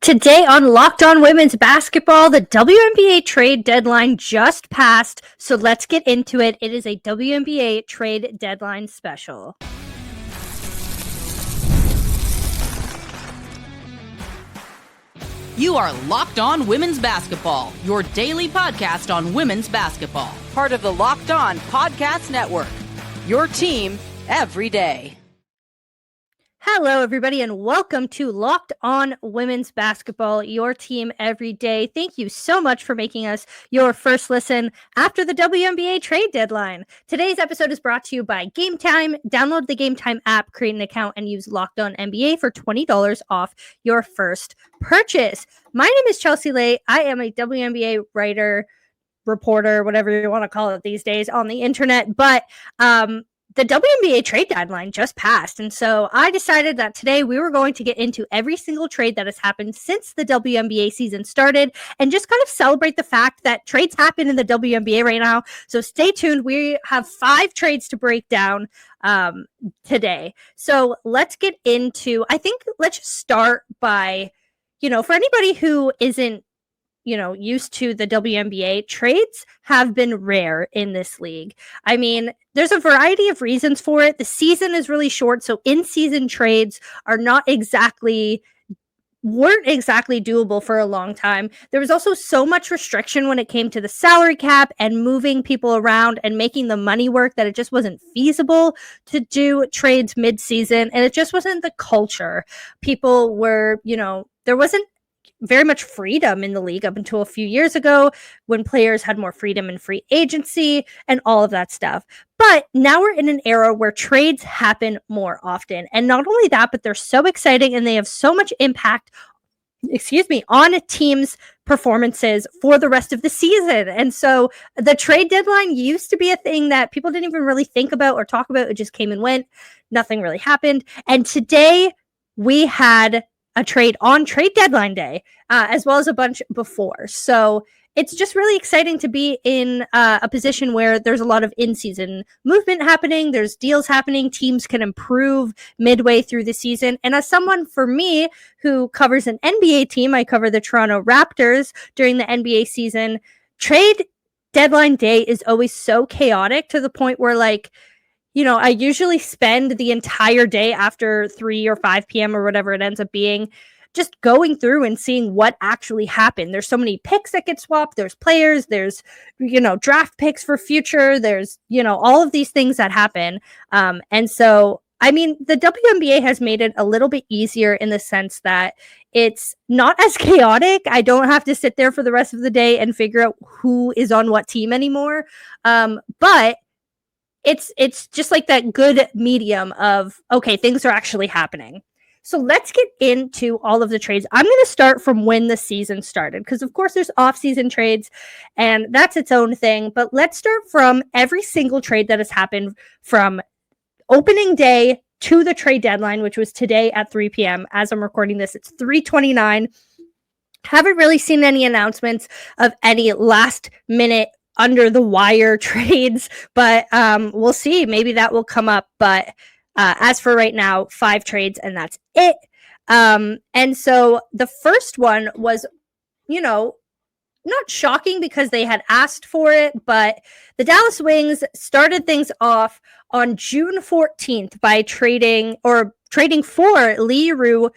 Today on Locked On Women's Basketball, the WNBA trade deadline just passed, so let's get into it. It is a WNBA trade deadline special. You are Locked On Women's Basketball, your daily podcast on women's basketball. Part of the Locked On Podcast Network, your team every day. Hello, everybody, and welcome to Locked On Women's Basketball, your team every day. Thank you so much for making us your first listen after the WNBA trade deadline. Today's episode is brought to you by Game Time. Download the Game Time app, create an account, and use Locked On NBA for $20 off your first purchase. My name is Chelsea Leite. I am a WNBA writer, reporter, whatever you want to call it these days on the internet, but the WNBA trade deadline just passed, and so I decided that today we were going to get into every single trade that has happened since the WNBA season started and just kind of celebrate the fact that trades happen in the WNBA right now. So stay tuned. We have 5 trades to break down today. So let's get into, let's just start by, for anybody who isn't used to the WNBA, trades have been rare in this league. I mean, there's a variety of reasons for it. The season is really short, so in-season trades weren't exactly doable for a long time. There was also so much restriction when it came to the salary cap and moving people around and making the money work that it just wasn't feasible to do trades mid-season, and it just wasn't the culture. People were, there wasn't very much freedom in the league up until a few years ago when players had more freedom in free agency and all of that stuff. But now we're in an era where trades happen more often. And not only that, but they're so exciting and they have so much impact, on a team's performances for the rest of the season. And so the trade deadline used to be a thing that people didn't even really think about or talk about. It just came and went. Nothing really happened. And today we had a trade on trade deadline day, as well as a bunch before. So it's just really exciting to be in a position where there's a lot of in-season movement happening. There's deals happening. Teams can improve midway through the season. And as someone, for me, who covers an NBA team, I cover the Toronto Raptors during the NBA season, trade deadline day is always so chaotic to the point where, I usually spend the entire day after 3 or 5 p.m. or whatever it ends up being just going through and seeing what actually happened. There's so many picks that get swapped. There's players. There's, draft picks for future. There's, all of these things that happen. And so, the WNBA has made it a little bit easier in the sense that it's not as chaotic. I don't have to sit there for the rest of the day and figure out who is on what team anymore. But it's just like that good medium of, okay, things are actually happening. So let's get into all of the trades. I'm going to start from when the season started, because of course there's off-season trades and that's its own thing. But let's start from every single trade that has happened from opening day to the trade deadline, which was today at 3 p.m. As I'm recording this, it's 3:29. Haven't really seen any announcements of any last minute under the wire trades, but we'll see. Maybe that will come up. But as for right now, 5 trades and that's it. And so the first one was, not shocking because they had asked for it, but the Dallas Wings started things off on June 14th by trading for Leite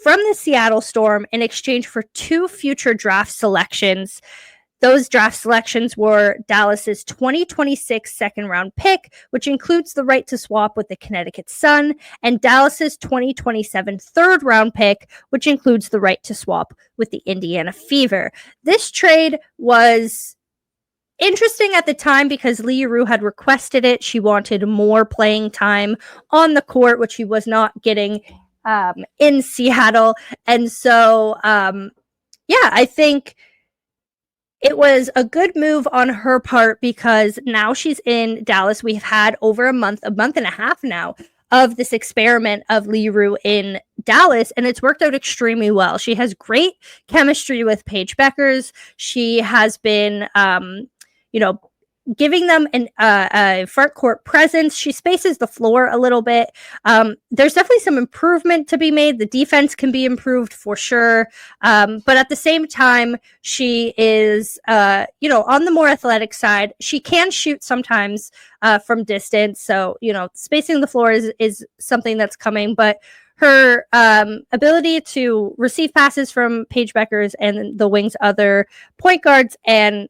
from the Seattle Storm in exchange for 2 future draft selections. Those draft selections were Dallas's 2026 second-round pick, which includes the right to swap with the Connecticut Sun, and Dallas's 2027 third-round pick, which includes the right to swap with the Indiana Fever. This trade was interesting at the time because Leite had requested it. She wanted more playing time on the court, which she was not getting in Seattle. And so, I think it was a good move on her part because now she's in Dallas. We've had over a month and a half now of this experiment of Leite in Dallas, and it's worked out extremely well. She has great chemistry with Paige Beckers. She has been, giving them a front court presence. She spaces the floor a little bit. There's definitely some improvement to be made. The defense can be improved for sure. But at the same time, she is, on the more athletic side. She can shoot sometimes from distance. So, spacing the floor is something that's coming. But her ability to receive passes from Paige Bueckers and the Wings' other point guards and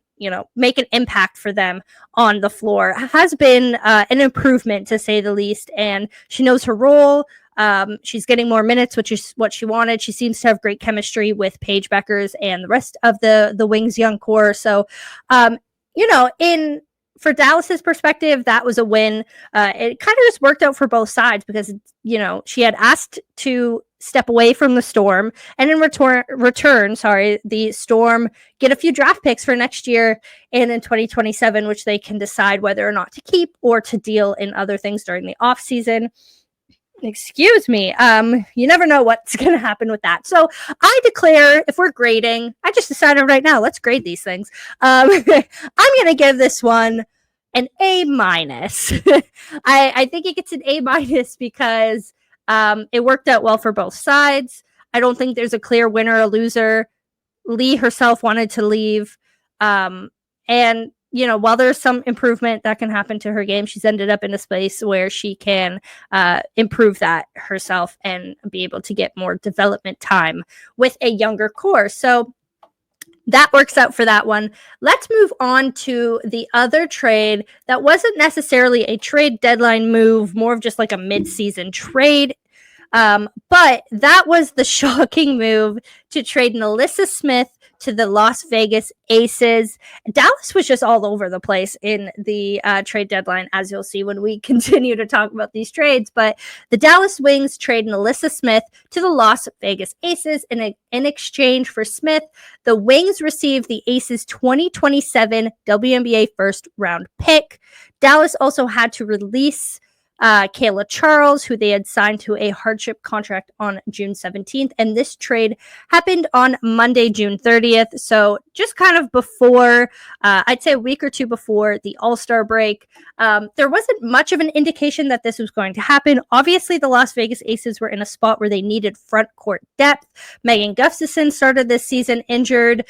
make an impact for them on the floor has been an improvement, to say the least. And she knows her role. She's getting more minutes, which is what she wanted. She seems to have great chemistry with Paige Bueckers and the rest of the Wings young core. So, for Dallas's perspective, that was a win. It kind of just worked out for both sides because, she had asked to step away from the Storm, and in return, the Storm get a few draft picks for next year and in 2027, which they can decide whether or not to keep or to deal in other things during the offseason. Excuse me. You never know what's going to happen with that. So I declare, if we're grading, I just decided right now, let's grade these things. I'm going to give this one an A-. I think it gets an A- because it worked out well for both sides. I don't think there's a clear winner or loser. Lee herself wanted to leave. And while there's some improvement that can happen to her game, she's ended up in a space where she can improve that herself and be able to get more development time with a younger core. So that works out for that one. Let's move on to the other trade that wasn't necessarily a trade deadline move, more of just like a mid-season trade. But that was the shocking move to trade Nalissa Smith to the Las Vegas Aces. Dallas was just all over the place in the trade deadline, as you'll see when we continue to talk about these trades. But the Dallas Wings trade Nalissa Smith to the Las Vegas Aces. In exchange for Smith, the Wings received the Aces 2027 WNBA first round pick. Dallas also had to release Kayla Charles, who they had signed to a hardship contract on June 17th. And this trade happened on Monday, June 30th. So just kind of before, I'd say a week or two before the All-Star break. There wasn't much of an indication that this was going to happen. Obviously, the Las Vegas Aces were in a spot where they needed front court depth. Megan Gustafson started this season injured.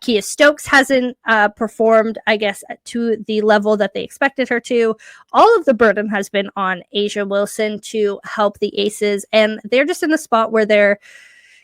Kia Stokes hasn't performed, I guess, to the level that they expected her to. All of the burden has been on A'ja Wilson to help the Aces, and they're just in a spot where they're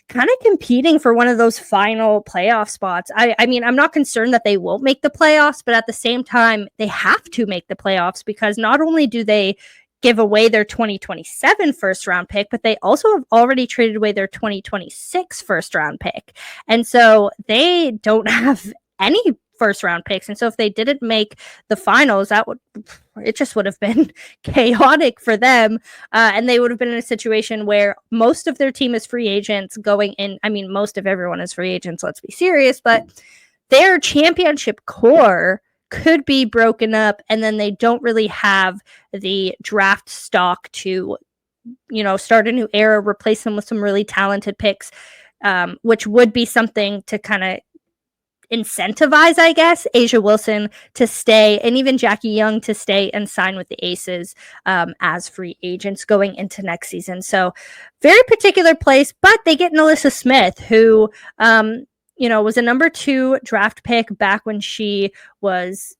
kind of competing for one of those final playoff spots. I mean, I'm not concerned that they won't make the playoffs, but at the same time, they have to make the playoffs because not only do they give away their 2027 first round pick, but they also have already traded away their 2026 first round pick. And so they don't have any first round picks. And so if they didn't make the finals, it just would have been chaotic for them. And they would have been in a situation where most of their team is free agents going in. I mean, most of everyone is free agents, let's be serious, but their championship core could be broken up, and then they don't really have the draft stock to, start a new era, replace them with some really talented picks, which would be something to kind of incentivize, I guess, A'ja Wilson to stay, and even Jackie Young to stay and sign with the Aces as free agents going into next season. So very particular place, but they get Nalissa Smith, who, was a number 2 draft pick back when she was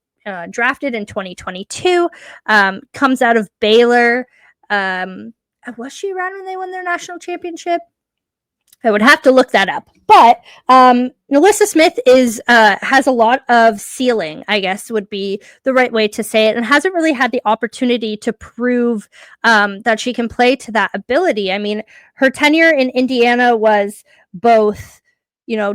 drafted in 2022, comes out of Baylor. Was she around when they won their national championship? I would have to look that up. But Nalissa Smith has a lot of ceiling, I guess would be the right way to say it, and hasn't really had the opportunity to prove that she can play to that ability. I mean, her tenure in Indiana was both,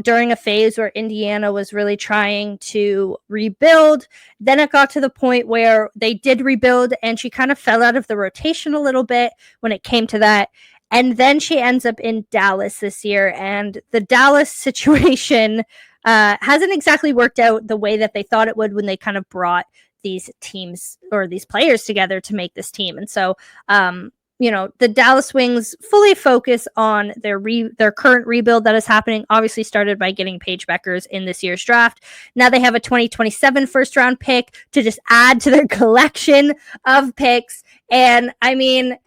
during a phase where Indiana was really trying to rebuild. Then it got to the point where they did rebuild, and she kind of fell out of the rotation a little bit when it came to that. And then she ends up in Dallas this year, and the Dallas situation hasn't exactly worked out the way that they thought it would when they kind of brought these teams or these players together to make this team. And so the Dallas Wings fully focus on their current rebuild that is happening, obviously started by getting Paige Beckers in this year's draft. Now they have a 2027 first round pick to just add to their collection of picks. And I mean,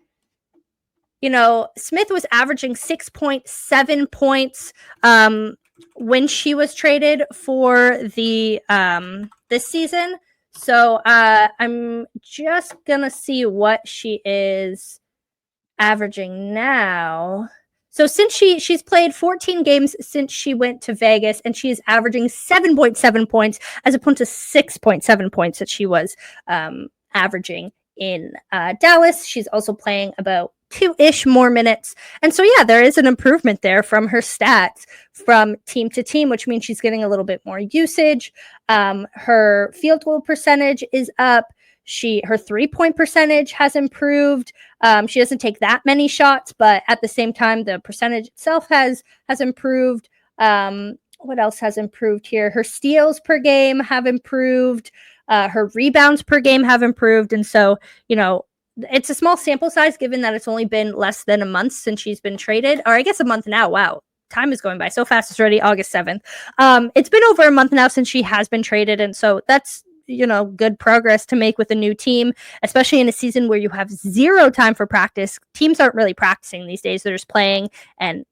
Smith was averaging 6.7 points when she was traded for the this season. So I'm just gonna see what she is averaging now. So since she's played 14 games since she went to Vegas, and she is averaging 7.7 points as opposed to 6.7 points that she was averaging in Dallas. She's also playing about 2-ish more minutes. And so, yeah, there is an improvement there from her stats from team to team, which means she's getting a little bit more usage. Her field goal percentage is up. Her 3-point percentage has improved. She doesn't take that many shots, but at the same time, the percentage itself has improved. What else has improved here? Her steals per game have improved. Her rebounds per game have improved. And so, it's a small sample size given that it's only been less than a month since she's been traded, or I guess a month now. Wow. Time is going by so fast. It's already August 7th. It's been over a month now since she has been traded. And so that's, good progress to make with a new team, especially in a season where you have zero time for practice. Teams aren't really practicing these days. They're just playing and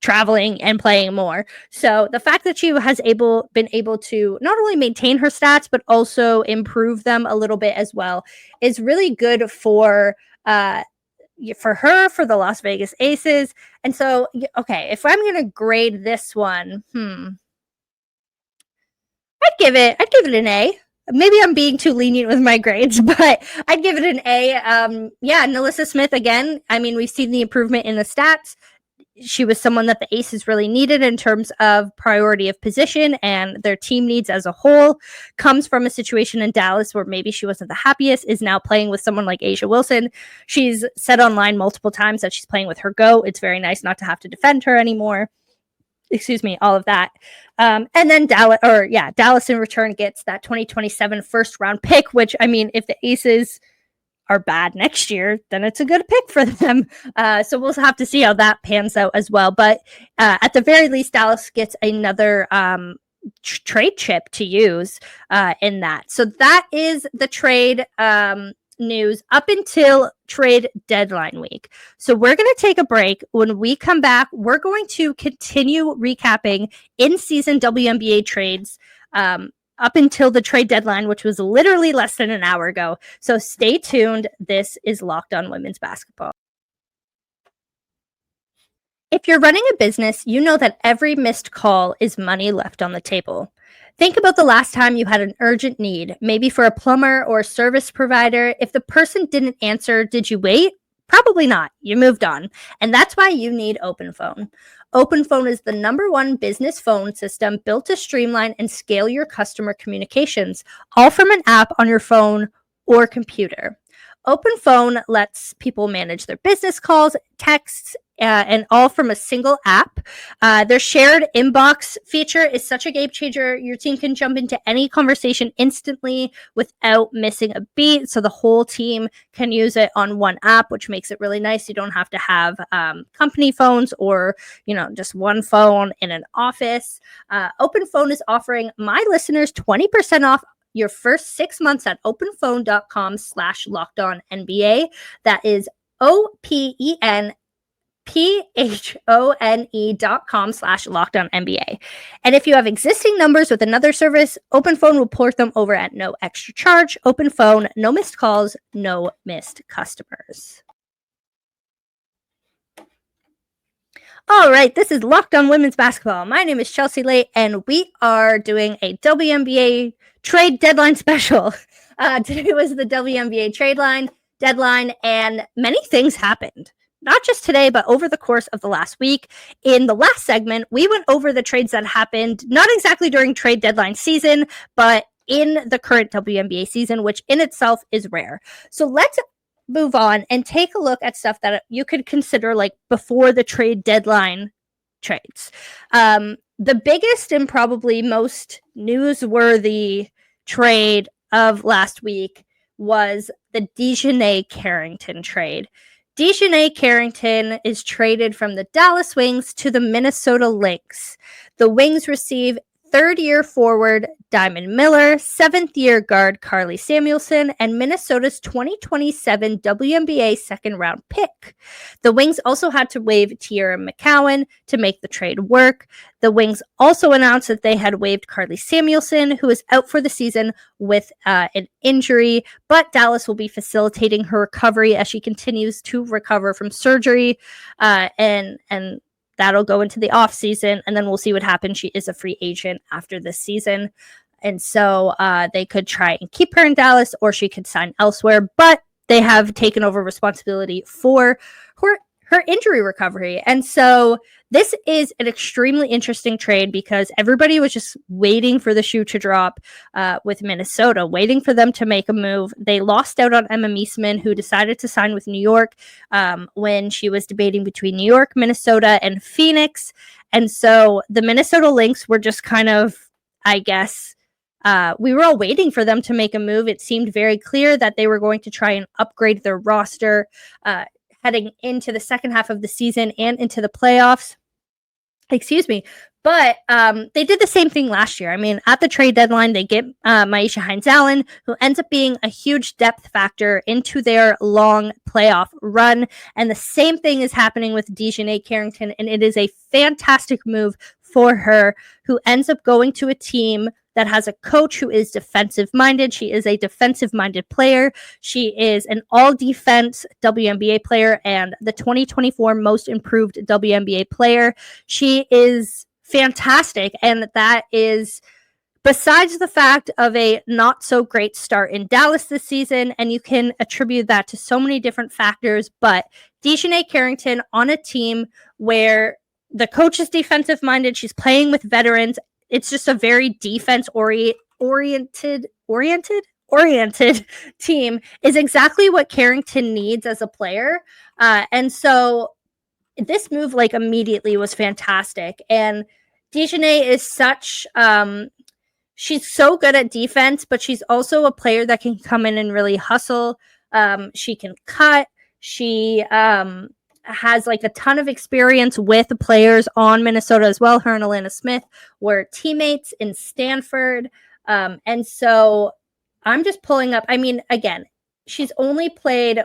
traveling and playing more. So the fact that she has been able to not only maintain her stats, but also improve them a little bit as well is really good for her, for the Las Vegas Aces. And so, okay, if I'm going to grade this one, I'd give it an A. Maybe I'm being too lenient with my grades, but I'd give it an A. NaLyssa Smith, again, I mean, we've seen the improvement in the stats. She was someone that the Aces really needed in terms of priority of position and their team needs as a whole. Comes from a situation in Dallas where maybe she wasn't the happiest, is now playing with someone like A'ja Wilson. She's said online multiple times that she's playing with her GOAT. It's very nice not to have to defend her anymore. Excuse me, all of that. And then Dallas in return gets that 2027 first round pick, which, I mean, if the Aces are bad next year, then it's a good pick for them. So we'll have to see how that pans out as well. But at the very least, Dallas gets another trade chip to use in that. So that is the trade news up until trade deadline week. So we're going to take a break. When we come back, we're going to continue recapping in-season WNBA trades up until the trade deadline, which was literally less than an hour ago. So stay tuned. This is Locked On Women's Basketball. If you're running a business, you know that every missed call is money left on the table. Think about the last time you had an urgent need, maybe for a plumber or a service provider. If the person didn't answer, did you wait? Probably not. You moved on. And that's why you need OpenPhone. OpenPhone is the #1 business phone system built to streamline and scale your customer communications, all from an app on your phone or computer. OpenPhone lets people manage their business calls, texts, and all from a single app. Their shared inbox feature is such a game changer. Your team can jump into any conversation instantly without missing a beat. So the whole team can use it on one app, which makes it really nice. You don't have to have company phones or, just one phone in an office. OpenPhone is offering my listeners 20% off your first 6 months at openphone.com/lockedonnba. That is openphone.com/lockedonnba. And if you have existing numbers with another service, OpenPhone will port them over at no extra charge. OpenPhone, no missed calls, no missed customers. All right, this is Locked On Women's Basketball. My name is Chelsea Leite, and we are doing a WNBA trade deadline special. Today was the WNBA trade deadline, and many things happened. Not just today, but over the course of the last week. In the last segment, we went over the trades that happened, not exactly during trade deadline season, but in the current WNBA season, which in itself is rare. So let's move on and take a look at stuff that you could consider like before the trade deadline trades. The biggest and probably most newsworthy trade of last week was the DeJounte Carrington trade. Dejanay Carrington is traded from the Dallas Wings to the Minnesota Lynx. The Wings receive third-year forward Diamond Miller, seventh-year guard Carly Samuelson, and Minnesota's 2027 WNBA second-round pick. The Wings also had to waive Tierra McCowan to make the trade work. The Wings also announced that they had waived Carly Samuelson, who is out for the season with an injury, but Dallas will be facilitating her recovery as she continues to recover from surgery, and that'll go into the offseason, and then we'll see what happens. She is a free agent after this season. And so they could try and keep her in Dallas, or she could sign elsewhere. But they have taken over responsibility for her injury recovery. And so this is an extremely interesting trade because everybody was just waiting for the shoe to drop with Minnesota, waiting for them to make a move. They lost out on Emma Meesman, who decided to sign with New York when she was debating between New York, Minnesota, and Phoenix. And so the Minnesota Lynx were just kind of, I guess, we were all waiting for them to make a move. It seemed very clear that they were going to try and upgrade their roster heading into the second half of the season and into the playoffs. Excuse me. But they did the same thing last year. I mean, at the trade deadline, they get Maisha Hines-Allen, who ends up being a huge depth factor into their long playoff run. And the same thing is happening with Dejanay Carrington, and it is a fantastic move for her, who ends up going to a team that has a coach who is defensive-minded. She is a defensive-minded player. She is an all-defense WNBA player and the 2024 most improved WNBA player. She is fantastic, and that is besides the fact of a not-so-great start in Dallas this season, and you can attribute that to so many different factors, but Dejanay Carrington on a team where the coach is defensive-minded, she's playing with veterans. It's just a very defense-oriented team is exactly what Carrington needs as a player. And so this move, like, immediately was fantastic. And Dejanay is such, she's so good at defense, but she's also a player that can come in and really hustle. She can cut. She has like a ton of experience with players on Minnesota as well. Her and Alana Smith were teammates in Stanford. And so I'm just pulling up. I mean, again, she's only played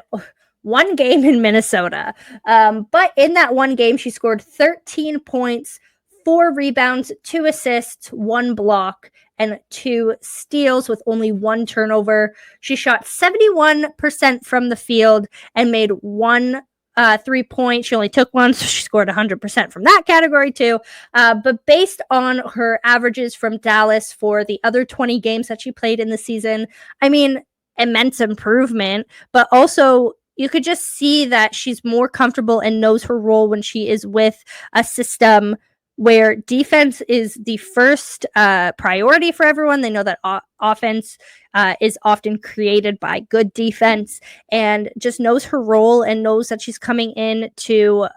one game in Minnesota. But in that one game, she scored 13 points, 4 rebounds, 2 assists, 1 block, and 2 steals with only 1 turnover. She shot 71% from the field and made 1 3-point. She only took 1, so she scored 100% from that category too. But based on her averages from Dallas for the other 20 games that she played in the season, I mean, immense improvement, but also you could just see that she's more comfortable and knows her role when she is with a system where defense is the first priority for everyone. They know that offense is often created by good defense, and just knows her role and knows that she's coming in to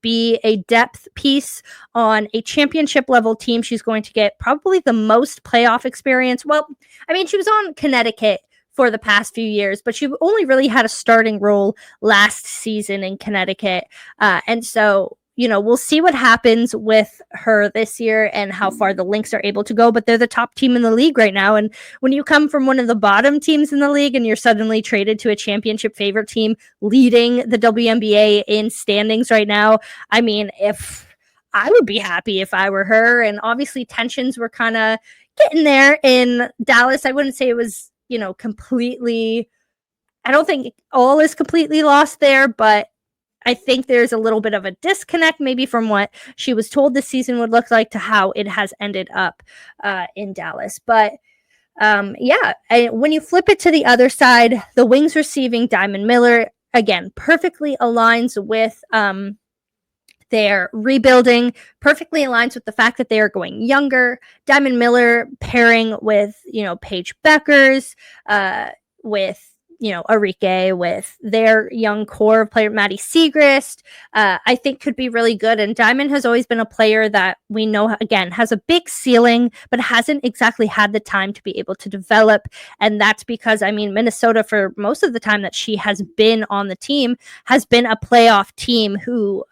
be a depth piece on a championship level team. She's going to get probably the most playoff experience. Well, I mean, she was on Connecticut for the past few years, but she only really had a starting role last season in Connecticut. And so, you know, we'll see what happens with her this year and how far the Lynx are able to go, but they're the top team in the league right now. And when you come from one of the bottom teams in the league and you're suddenly traded to a championship favorite team leading the WNBA in standings right now, I mean, if I would be happy if I were her. And obviously tensions were kind of getting there in Dallas. I wouldn't say it was, you know, completely, I don't think all is completely lost there, but I think there's a little bit of a disconnect maybe from what she was told this season would look like to how it has ended up in Dallas. But yeah, when you flip it to the other side, the Wings receiving Diamond Miller, again, perfectly aligns with their rebuilding, perfectly aligns with the fact that they are going younger. Diamond Miller pairing with, you know, Paige Beckers, with Arike, with their young core player, Maddie Siegrist, I think could be really good. And Diamond has always been a player that we know, again, has a big ceiling, but hasn't exactly had the time to be able to develop. And that's because, Minnesota, for most of the time that she has been on the team, has been a playoff team who,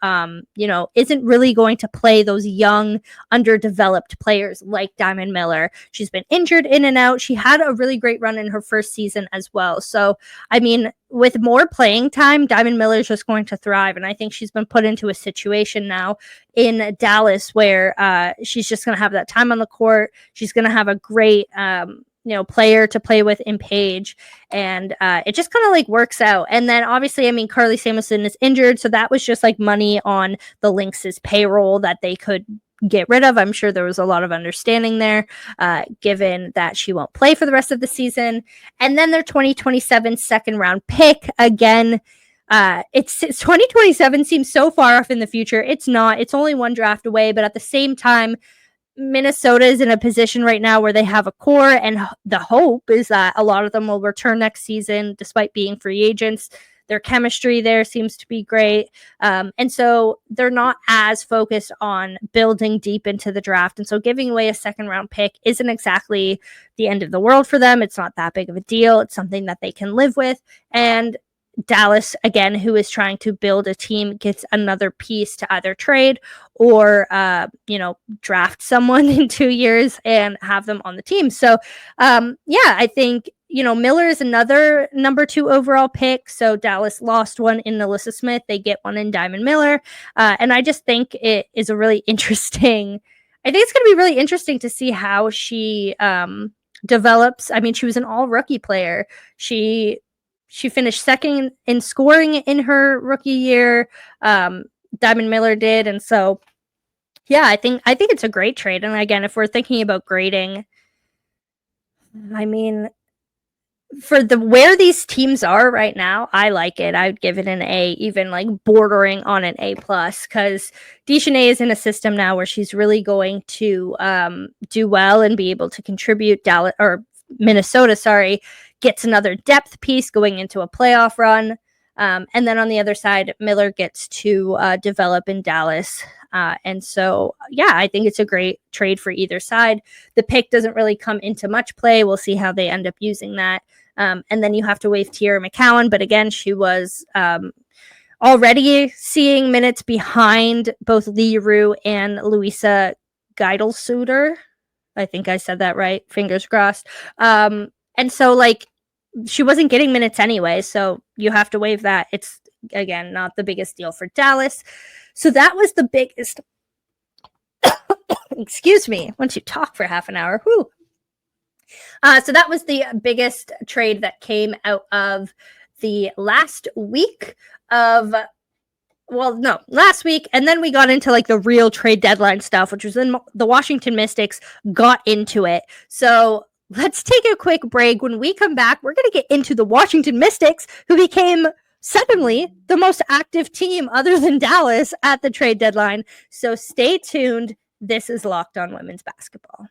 isn't really going to play those young, underdeveloped players like Diamond Miller. She's been injured in and out. She had a really great run in her first season as well. So, with more playing time, Diamond Miller is just going to thrive. And I think she's been put into a situation now in Dallas where she's just going to have that time on the court. She's going to have a great, player to play with in Paige. And it just kind of like works out. And then obviously, Carly Samuelson is injured. So that was just like money on the Lynx's payroll that they could get rid of. I'm sure there was a lot of understanding there, given that she won't play for the rest of the season. And then their 2027 second round pick, again, it's 2027 seems so far off in the future. It's not. It's only one draft away, but at the same time, Minnesota is in a position right now where they have a core, and the hope is that a lot of them will return next season despite being free agents. Their chemistry there seems to be great. And so they're not as focused on building deep into the draft. And so giving away a second round pick isn't exactly the end of the world for them. It's not that big of a deal. It's something that they can live with. And Dallas, again, who is trying to build a team, gets another piece to either trade or, draft someone in 2 years and have them on the team. So, I think, Miller is another number 2 overall pick. So Dallas lost one in Alyssa Smith. They get one in Diamond Miller. And I just think it is a really interesting, I think it's going to be really interesting to see how she develops. She was an all rookie player. She finished second in scoring in her rookie year. Diamond Miller did. And so, I think it's a great trade. And again, if we're thinking about grading, for where these teams are right now, I like it. I would give it an A, even like bordering on an A+, because Deschanel is in a system now where she's really going to do well and be able to contribute. Minnesota, gets another depth piece going into a playoff run. And then on the other side, Miller gets to develop in Dallas. And so, I think it's a great trade for either side. The pick doesn't really come into much play. We'll see how they end up using that. And then you have to waive Tierra McCowan. But again, she was already seeing minutes behind both Lee Rue and Louisa Geidelsuter. I think I said that right. Fingers crossed. And so, she wasn't getting minutes anyway. So you have to waive that. It's, again, not the biggest deal for Dallas. So that was the biggest. Excuse me. Once you talk for half an hour. Whew. So that was the biggest trade that came out of the last week last week. And then we got into the real trade deadline stuff, which was then the Washington Mystics got into it. So let's take a quick break. When we come back, we're going to get into the Washington Mystics, who became suddenly the most active team other than Dallas at the trade deadline. So stay tuned. This is Locked On Women's Basketball.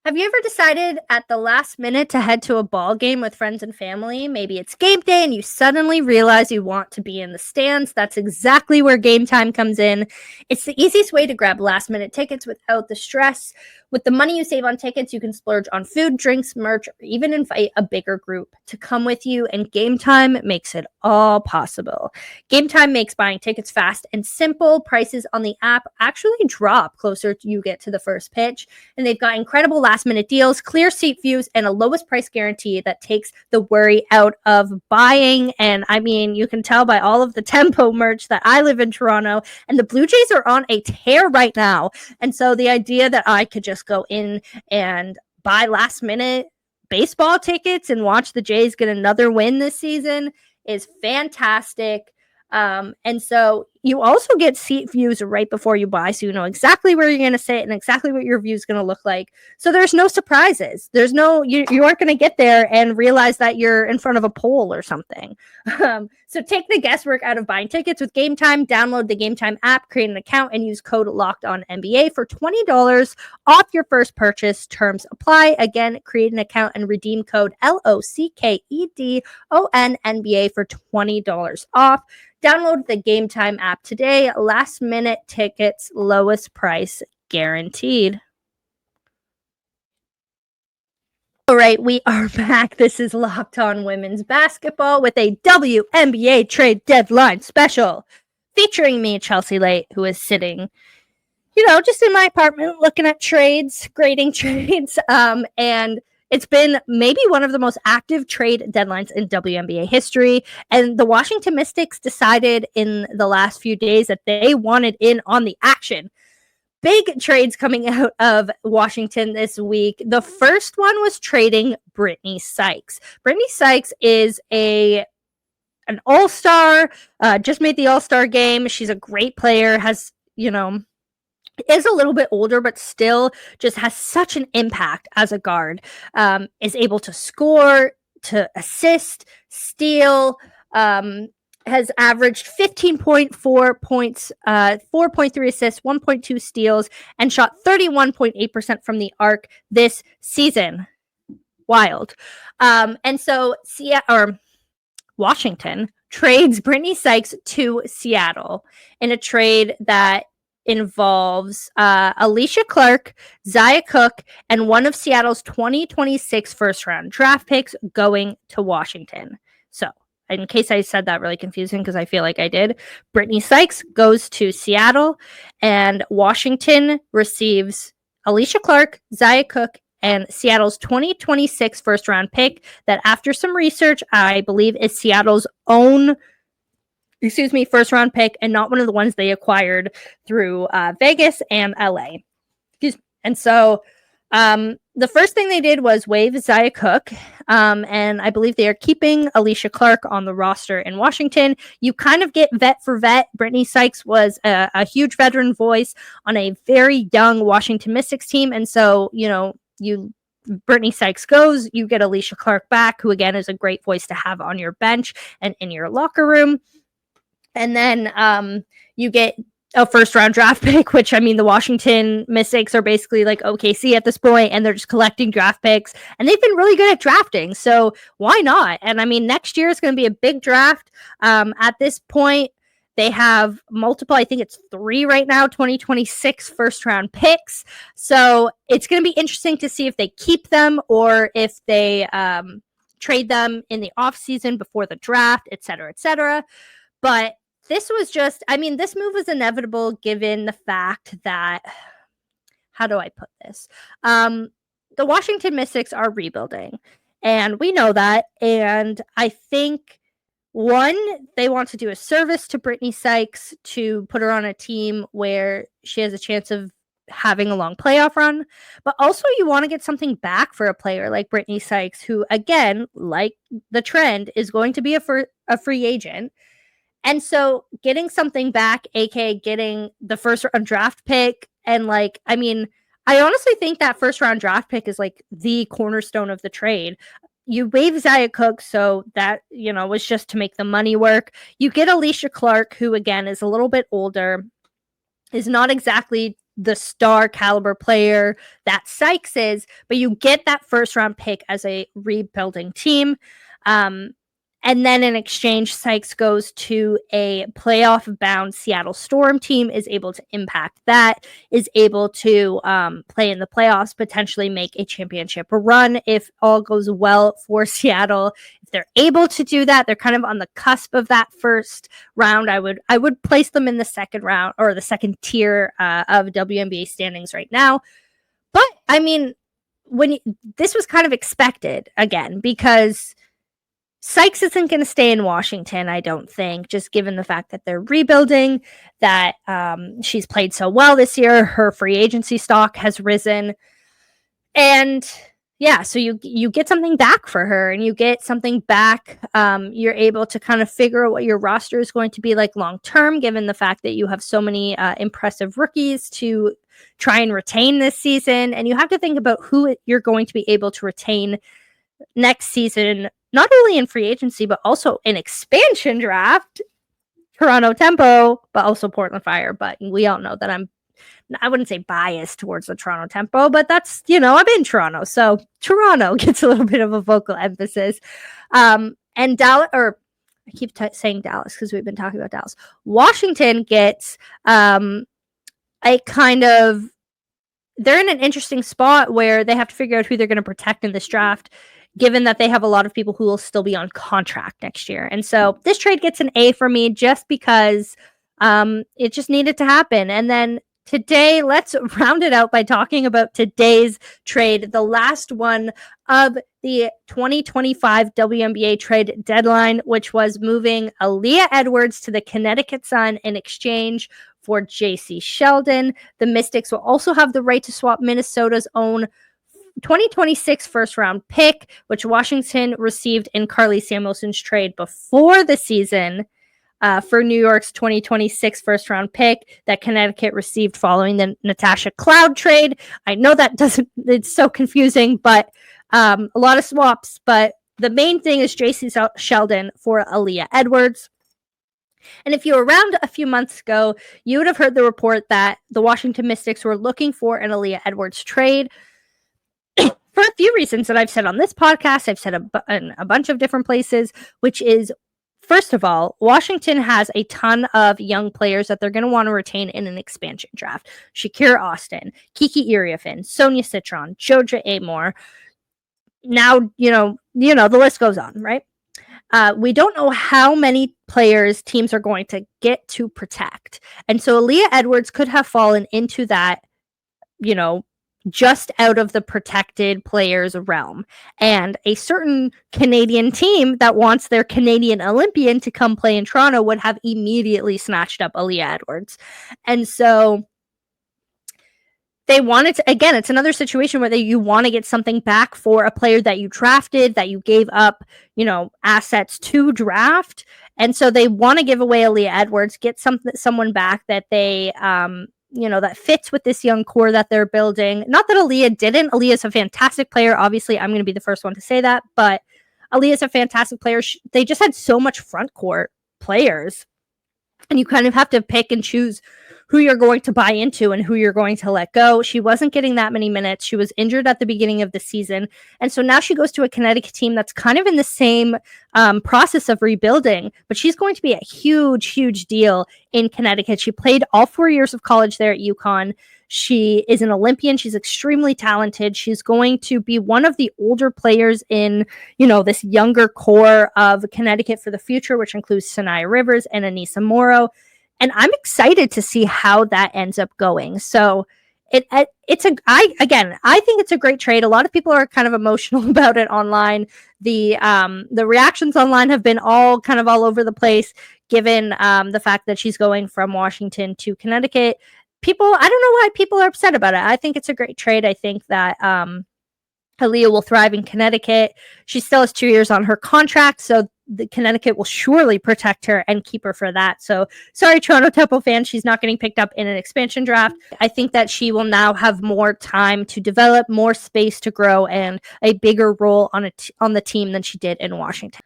Have you ever decided at the last minute to head to a ball game with friends and family? Maybe it's game day and you suddenly realize you want to be in the stands. That's exactly where Game Time comes in. It's the easiest way to grab last minute tickets without the stress. With the money you save on tickets, you can splurge on food, drinks, merch, or even invite a bigger group to come with you, and Game Time makes it all possible. Game Time makes buying tickets fast and simple. Prices on the app actually drop closer you get to the first pitch, and they've got incredible last-minute deals, clear seat views, and a lowest price guarantee that takes the worry out of buying. And you can tell by all of the Tempo merch that I live in Toronto, and the Blue Jays are on a tear right now. And so the idea that I could just go in and buy last minute baseball tickets and watch the Jays get another win this season is fantastic. And so, you also get seat views right before you buy, so you know exactly where you're going to sit and exactly what your view is going to look like. So there's no surprises. There's no, you aren't going to get there and realize that you're in front of a pole or something. So take the guesswork out of buying tickets with Game Time. Download the Game Time app, create an account, and use code LOCKEDONNBA for $20 off your first purchase. Terms apply. Again, create an account and redeem code LOCKEDONNBA for $20 off. Download the Game Time app today. Last minute tickets, lowest price guaranteed. All right, we are back. This is Locked On Women's Basketball with a WNBA trade deadline special featuring me, Chelsea Leite, who is sitting, just in my apartment looking at trades, grading trades. And it's been maybe one of the most active trade deadlines in WNBA history. And the Washington Mystics decided in the last few days that they wanted in on the action. Big trades coming out of Washington this week. The first one was trading Brittany Sykes. Brittany Sykes is an all-star, just made the all-star game. She's a great player, is a little bit older, but still just has such an impact as a guard. Is able to score, to assist, steal, has averaged 15.4 points, 4.3 assists, 1.2 steals, and shot 31.8% from the arc this season. Wild. And so Washington trades Brittany Sykes to Seattle in a trade that involves Alicia Clark, Zia Cook, and one of Seattle's 2026 first-round draft picks going to Washington. So, in case I said that really confusing, because I feel like I did, Brittany Sykes goes to Seattle, and Washington receives Alicia Clark, Zia Cook, and Seattle's 2026 first-round pick that, after some research, I believe is Seattle's own first-round pick and not one of the ones they acquired through Vegas and LA. And so the first thing they did was waive Zia Cook, and I believe they are keeping Alicia Clark on the roster in Washington. You kind of get vet for vet. Brittany Sykes was a huge veteran voice on a very young Washington Mystics team, and so, Brittany Sykes goes, you get Alicia Clark back, who again is a great voice to have on your bench and in your locker room. And then you get a first-round draft pick, which, the Washington Mystics are basically like OKC at this point, and they're just collecting draft picks. And they've been really good at drafting, so why not? And, next year is going to be a big draft. At this point, they have multiple, I think it's 3 right now, 2026 first-round picks. So it's going to be interesting to see if they keep them or if they trade them in the offseason before the draft, et cetera, et cetera. But this was just, this move was inevitable given the fact that, how do I put this? The Washington Mystics are rebuilding, and we know that. And I think, one, they want to do a service to Brittany Sykes to put her on a team where she has a chance of having a long playoff run, but also you want to get something back for a player like Brittany Sykes, who, again, like the trend, is going to be a free agent. And so getting something back, aka getting the first round draft pick, and I honestly think that first round draft pick is the cornerstone of the trade. You waive Zia Cook, so that, was just to make the money work. You get Alicia Clark, who again is a little bit older, is not exactly the star caliber player that Sykes is, but you get that first round pick as a rebuilding team. And then in exchange, Sykes goes to a playoff-bound Seattle Storm team, is able to impact that, is able to play in the playoffs, potentially make a championship run if all goes well for Seattle. If they're able to do that, they're kind of on the cusp of that first round. I would place them in the second round or the second tier of WNBA standings right now. But, this was kind of expected, again, because Sykes isn't going to stay in Washington, I don't think, just given the fact that they're rebuilding, that she's played so well this year. Her free agency stock has risen. And Yeah, so you get something back for her, and you get something back. You're able to kind of figure out what your roster is going to be like long term, given the fact that you have so many impressive rookies to try and retain this season. And you have to think about who you're going to be able to retain next season, not only in free agency, but also in expansion draft. Toronto Tempo, but also Portland Fire. But we all know that I wouldn't say biased towards the Toronto Tempo, but that's, I'm in Toronto. So Toronto gets a little bit of a vocal emphasis. And Dallas, or I keep saying Dallas because we've been talking about Dallas. Washington gets a kind of, they're in an interesting spot where they have to figure out who they're going to protect in this draft, given that they have a lot of people who will still be on contract next year. And so this trade gets an A for me just because it just needed to happen. And then today, let's round it out by talking about today's trade, the last one of the 2025 WNBA trade deadline, which was moving Aaliyah Edwards to the Connecticut Sun in exchange for J.C. Sheldon. The Mystics will also have the right to swap Minnesota's own 2026 first round pick, which Washington received in Carly Samuelson's trade before the season, for New York's 2026 first round pick that Connecticut received following the Natasha Cloud trade. I know it's so confusing, but a lot of swaps. But the main thing is J.C. Sheldon for Aaliyah Edwards. And if you were around a few months ago, you would have heard the report that the Washington Mystics were looking for an Aaliyah Edwards trade for a few reasons that I've said on this podcast. I've said in a bunch of different places, which is, first of all, Washington has a ton of young players that they're going to want to retain in an expansion draft. Shakira Austin, Kiki Iriafin, Sonia Citron, Joja Amore. Now, the list goes on, right? We don't know how many players teams are going to get to protect. And so Aaliyah Edwards could have fallen into that, just out of the protected players realm. And a certain Canadian team that wants their Canadian Olympian to come play in Toronto would have immediately snatched up Aaliyah Edwards. And so they wanted to, again, it's another situation where you want to get something back for a player that you drafted, that you gave up, assets to draft. And so they want to give away Aaliyah Edwards, get someone back that they, that fits with this young core that they're building. Not that Aaliyah didn't. Aaliyah's a fantastic player. Obviously, I'm going to be the first one to say that, but Aaliyah's a fantastic player. They just had so much front court players, and you kind of have to pick and choose who you're going to buy into and who you're going to let go. She wasn't getting that many minutes. She was injured at the beginning of the season. And so now she goes to a Connecticut team that's kind of in the same process of rebuilding, but she's going to be a huge, huge deal in Connecticut. She played all 4 years of college there at UConn. She is an Olympian. She's extremely talented. She's going to be one of the older players in, this younger core of Connecticut for the future, which includes Sanaya Rivers and Anissa Morrow. And I'm excited to see how that ends up going. So I think it's a great trade. A lot of people are kind of emotional about it online. The reactions online have been all over the place, given the fact that she's going from Washington to Connecticut. I don't know why people are upset about it. I think it's a great trade. I think that Aaliyah will thrive in Connecticut. She still has 2 years on her contract, so the Connecticut will surely protect her and keep her for that. So sorry, Toronto Temple fans, she's not getting picked up in an expansion draft. I think that she will now have more time to develop, more space to grow, and a bigger role on the team than she did in Washington.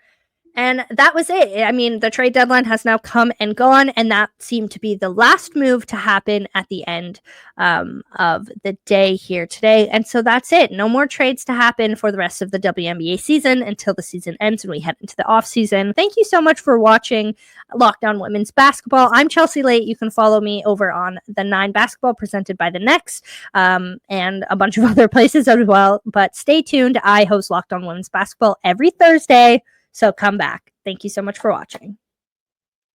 And that was it. I mean, the trade deadline has now come and gone, and that seemed to be the last move to happen at the end of the day here today. And so that's it. No more trades to happen for the rest of the WNBA season until the season ends and we head into the off season. Thank you so much for watching Lockdown Women's Basketball. I'm Chelsea Leite. You can follow me over on the 9 Basketball presented by the Next, and a bunch of other places as well. But stay tuned. I host Lockdown Women's Basketball every Thursday. So come back. Thank you so much for watching.